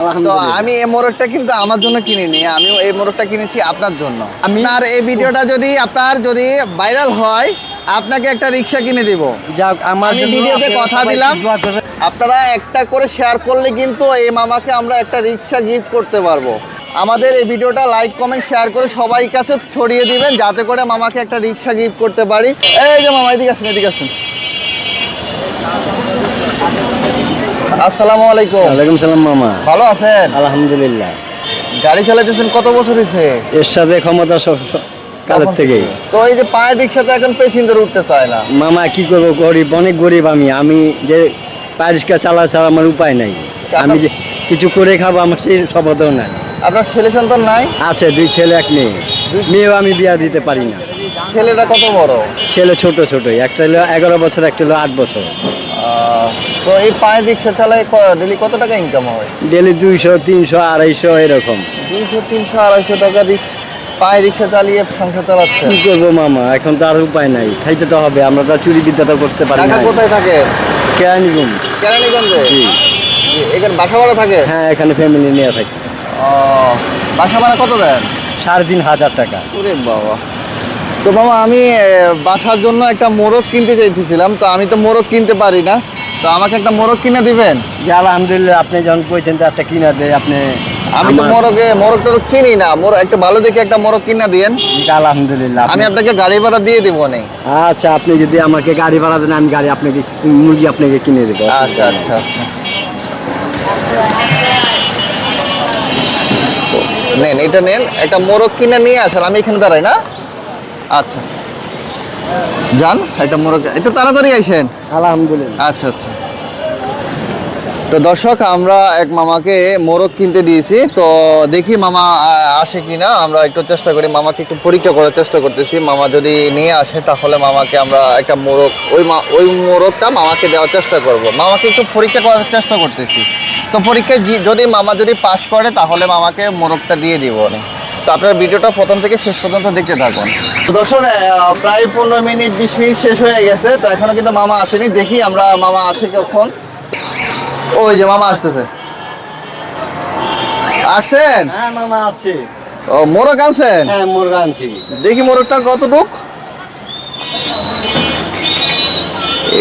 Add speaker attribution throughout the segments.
Speaker 1: তো আমি এই মোরগটা কিন্তু আমার জন্য কিনিনি, আমি এই মোরগটা কিনেছি আপনার জন্য। আপনার এই ভিডিওটা যদি ভাইরাল হয়, আপনাকে একটা রিক্সা কিনে দিব।
Speaker 2: যাক, আমার
Speaker 1: আমি ভিডিওতে কথা দিলাম, আপনারা একটা করে শেয়ার করলে কিন্তু এই মামাকে আমরা একটা রিক্সা গিফট করতে পারবো। আমাদের এই ভিডিওটা লাইক কমেন্ট শেয়ার করে সবাই কাছে ছড়িয়ে দিবেন, যাতে করে মামাকে একটা রিক্সা গিফট করতে পারি। এই যে মামা, এদিকে আসুন, এদিকে আসুন। আসসালামু আলাইকুম।
Speaker 2: ওয়ালাইকুম সালাম মামা।
Speaker 1: ভালো আছেন?
Speaker 2: আলহামদুলিল্লাহ।
Speaker 1: গাড়ি চালাতেছেন কত বছর হয়েছে?
Speaker 2: এর সাথে ক্ষমতা সব কালের থেকে।
Speaker 1: তো এই যে পায়ের রিক্সাতে এখন পেছন ধরে উঠতে চায় না
Speaker 2: মামা, কি করবো, গরিব, অনেক গরিব। আমি যে পায়ের রিক্সা চালা ছাড়া আমার উপায় নাই। আমি যে কিছু করে খাবো, আমার সেই সবদাও নাই।
Speaker 1: আপনার ছেলে সন্তান নাই?
Speaker 2: আছে, 2 ছেলে 1 মেয়ে। মেয়েও আমি বিয়া দিতে পারি না।
Speaker 1: ছেলেটা কত বড়?
Speaker 2: ছেলে ছোট, একটা হলো 11 বছর, একটা হলো 8 বছর।
Speaker 1: তো এই পায়ের রিক্সা চালায় ডেলি কত টাকা ইনকাম হয়?
Speaker 2: ডেলি 200, 300, 250 এরকম।
Speaker 1: 200, 300, 250 টাকা পায়ের রিক্সা চালিয়ে সংসার চালাচ্ছে।
Speaker 2: কি করবো মামা, এখন তো আর উপায় নাই, খাইতে তো হবে। আমরা তো চুরি বিদ্যা তো করতে পারি না।
Speaker 1: কোথায় থাকেন?
Speaker 2: কেরানীগঞ্জ।
Speaker 1: কেরানীগঞ্জে?
Speaker 2: জি।
Speaker 1: এখানে বাসা ভাড়া থাকে?
Speaker 2: হ্যাঁ, এখানে ফ্যামিলি নিয়ে থাকি।
Speaker 1: বাসা ভাড়া কত দেন?
Speaker 2: 3,500 টাকা।
Speaker 1: ওরে বাবা। তো মামা, আমি বাসার জন্য একটা মোরগ কিনতে চাইতেছিলাম, তো আমি তো মোরগ কিনতে পারি না, তো আমাকে একটা মোরগ কিনে দিবেন?
Speaker 2: যে আলহামদুলিল্লাহ, আপনি যখন কইছেন তো একটা কিনা দেয় আপনি।
Speaker 1: আমি তো মোরগ চিনি না, একটা ভালো দেখে একটা মোরগ কিনা দিয়েন।
Speaker 2: আলহামদুলিল্লাহ,
Speaker 1: আমি আপনাকে গাড়ি ভাড়া দিয়ে দিব অনেক।
Speaker 2: আচ্ছা, আপনি যদি আমাকে গাড়ি ভাড়া দেন, আমি মুরগি আপনাকে কিনে দেবো।
Speaker 1: আচ্ছা আচ্ছা আচ্ছা, নেন, এটা নেন, একটা মোরগ কিনে নিয়ে আসেন। আমি এখানে দাঁড়াই না? আচ্ছা, যান, একটা মোরগ, একটু তাড়াতাড়ি আসেন।
Speaker 2: আলহামদুলিল্লাহ।
Speaker 1: আচ্ছা আচ্ছা। তো দর্শক, আমরা এক মামাকে মোরগ কিনতে দিয়েছি, তো দেখি মামা আসে কিনা। আমরা একটু চেষ্টা করি, মামাকে একটু পরীক্ষা করার চেষ্টা করতেছি। মামা যদি নিয়ে আসে, তাহলে মামাকে আমরা একটা মোরগ, ওই মোরগটা মামাকে দেওয়ার চেষ্টা করব। মামাকে একটু পরীক্ষা করার চেষ্টা করতেছি। তো পরীক্ষায় মামা যদি পাশ করে, তাহলে মামাকে মোরগটা দিয়ে দিব অনেক। তো আপনার ভিডিওটা প্রথম থেকে শেষ পর্যন্ত দেখতে থাকুন। তো দর্শক, প্রায় 15 মিনিট 20 মিনিট শেষ হয়ে গেছে, তো এখনো কিন্তু মামা আসেনি। দেখি আমরা মামা আসে কখন। ওই যে মামা আসতেছে। আসছেন?
Speaker 2: হ্যাঁ মামা, আসছি।
Speaker 1: ও, মোরগ আনছেন?
Speaker 2: হ্যাঁ, মুরগি আনছি।
Speaker 1: দেখি মোরগটা কতটুক।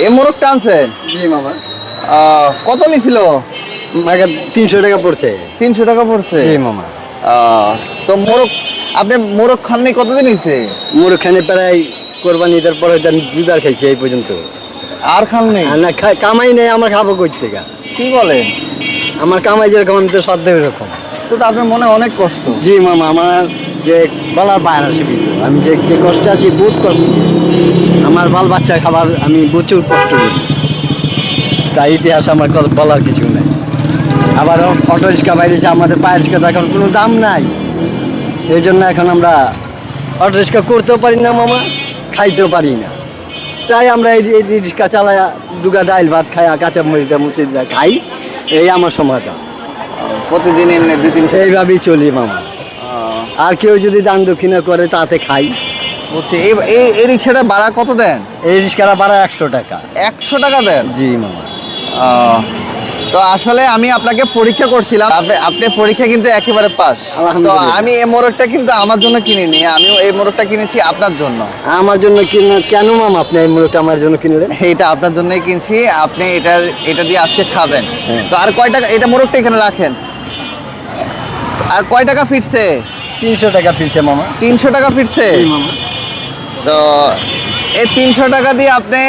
Speaker 1: এই মোরগটা আনছেন?
Speaker 2: জি মামা।
Speaker 1: কত নিছিল?
Speaker 2: 300 টাকা পড়ছে।
Speaker 1: 300 টাকা পড়ছে?
Speaker 2: জি মামা।
Speaker 1: তো আপনি মোরগ খাননি কতদিন হয়েছে?
Speaker 2: মুরগ খানে প্রায় কোরবানি ঈদের পরে দুবার খাইছি এই পর্যন্ত।
Speaker 1: আর খাননি?
Speaker 2: না, কামাই নেই আমার, খাবো কই থেকে?
Speaker 1: কি বলেন?
Speaker 2: আমার কামাই যেরকম, আমি তো সদ্য এরকম।
Speaker 1: তো আপনার মনে অনেক কষ্ট।
Speaker 2: জি মামা, আমার যে বলার বাইরে আসবি তো, আমি যে কষ্ট আছি, বহুত কষ্ট। আমার বাল বাচ্চা খাবার আমি প্রচুর কষ্ট করি, তাই ইতিহাস আমার বলার কিছু নাই। আবার অটো রিক্সা বাইরেছে, আমাদের পায়ের রিক্সা এখন কোনো দাম নাই। এই জন্য এখন আমরা অটো রিক্সা করতেও পারি না মামা, খাইতেও পারি না। তাই আমরা এই রিক্সা চালাই, দুগা ডাইল ভাত খাই, কাঁচা মরিচা মুচির খাই, এই আমার সময়টা।
Speaker 1: প্রতিদিন এমনি 2-300
Speaker 2: এইভাবেই চলি মামা। আর কেউ যদি দান দক্ষিণা করে তাতে খাই।
Speaker 1: বলছি, এই রিক্সাটা ভাড়া কত দেন?
Speaker 2: এই রিক্সাটা ভাড়া 100 টাকা।
Speaker 1: 100 টাকা দেন?
Speaker 2: জি মামা।
Speaker 1: তো আসলে আমি আপনাকে পরীক্ষা করছিলাম, আপনি পরীক্ষা কিন্তু একেবারে পাস। তো আমি এই মোরগটা কিন্তু আমার জন্য কিনিনি, আমি এই মোরগটা কিনেছি আপনার জন্য।
Speaker 2: আমার জন্য কেন মামা আপনি এই মোরগটা আমার জন্য কিনলেন?
Speaker 1: এটা আপনার জন্যই কিনছি, আপনি এটা দিয়ে আজকে খাবেন।
Speaker 2: হ্যাঁ।
Speaker 1: তো আর কয় টাকা, এটা মোরগটা এখানে রাখেন। আর কয় টাকা ফিরছে?
Speaker 2: 300 টাকা ফিরছে মামা।
Speaker 1: 300 টাকা ফিরছে?
Speaker 2: মামা।
Speaker 1: তো এই 300 টাকা দিয়ে আপনি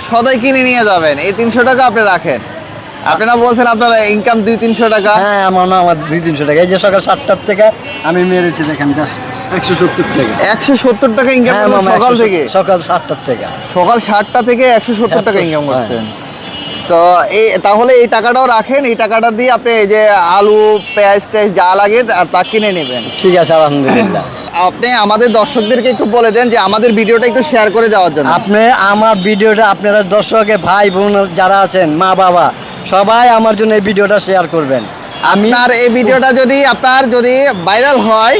Speaker 1: সদাই কিনে নিয়ে যাবেন, এই 300 টাকা আপনি রাখেন। আপনারা বলছেন আপনার ইনকাম 200-300 টাকা।
Speaker 2: হ্যাঁ আমার 200-300 টাকা। এই যে সকাল 7টার থেকে আমি মেরেছি, দেখেন 170 টাকা।
Speaker 1: 170 টাকা ইনকাম করছেন সকাল থেকে?
Speaker 2: সকাল 7টার থেকে।
Speaker 1: সকাল 7টা থেকে 170 টাকা ইনকাম করছেন। তো তাহলে এই টাকাটাও রাখেন, এই টাকাটা দিয়ে আপনি এই যে আলু পেঁয়াজ যা লাগে তা কিনে নেবেন।
Speaker 2: ঠিক আছে, আলহামদুলিল্লাহ।
Speaker 1: আপনি আমাদের দর্শকদেরকে একটু বলে দেন যে আমাদের ভিডিওটা একটু শেয়ার করে যাওয়ার জন্য।
Speaker 2: আপনি আমার ভিডিওটা, আপনারা দর্শকে ভাই বোন যারা আছেন, মা বাবা সবাই আমার জন্য এই ভিডিওটা শেয়ার করবেন।
Speaker 1: আপনার এই ভিডিওটা যদি ভাইরাল হয়,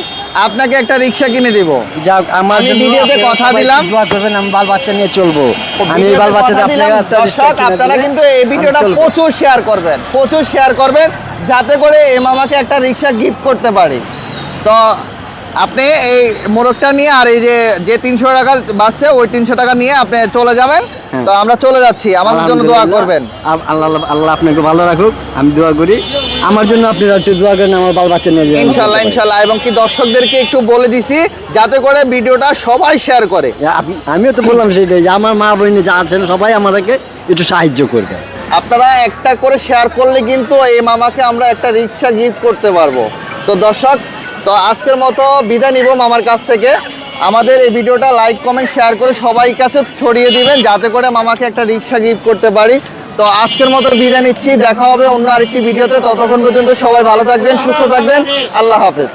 Speaker 1: আপনাকে একটা রিক্সা কিনে দিব।
Speaker 2: যাক, আমার
Speaker 1: ভিডিওতে কথা দিলাম,
Speaker 2: দোয়া করবেন, আমি বাল বাচ্চা নিয়ে চলবো। আমি বাল বাচ্চাদের
Speaker 1: দর্শক, আপনারা কিন্তু এই ভিডিওটা প্রচুর শেয়ার করবেন, যাতে করে এই মামাকে একটা রিক্সা গিফট করতে পারি। তো আপনি এই মোরগটা নিয়ে আর এই যে 300 টাকা বাঁচছে ওই 300 টাকা নিয়ে আপনি চলে যাবেন।
Speaker 2: হ্যাঁ।
Speaker 1: তো আমরা চলে যাচ্ছি, আমাদের জন্য দোয়া করবেন।
Speaker 2: আল্লাহ আল্লাহ আপনাকে ভালো রাখুক, আমি দোয়া করি। আমার জন্য আপনারা একটু দোয়া করেন, আমার বাল বাচ্চা নিয়ে যাবেন
Speaker 1: ইনশাল্লাহ ইনশাল্লাহ। এবং কি দর্শকদেরকে একটু বলে দিছি যাতে করে ভিডিওটা সবাই শেয়ার করে।
Speaker 2: আমিও তো বললাম সেটাই যে আমার মা বোন যা আছেন সবাই আমাদেরকে একটু সাহায্য করবে।
Speaker 1: আপনারা একটা করে শেয়ার করলে কিন্তু এই মামাকে আমরা একটা রিক্সা গিফট করতে পারবো। তো দর্শক, তো আজকের মতো বিদায় নিব মামার কাছ থেকে। আমাদের এই ভিডিওটা লাইক কমেন্ট শেয়ার করে সবাই কাছে ছড়িয়ে দিবেন যাতে করে মামাকে একটা রিক্সা গিফট করতে পারি। তো আজকের মতো বিদায় নিচ্ছি, দেখা হবে অন্য আরেকটি ভিডিওতে। ততক্ষণ পর্যন্ত সবাই ভালো থাকবেন, সুস্থ থাকবেন, আল্লাহ হাফেজ।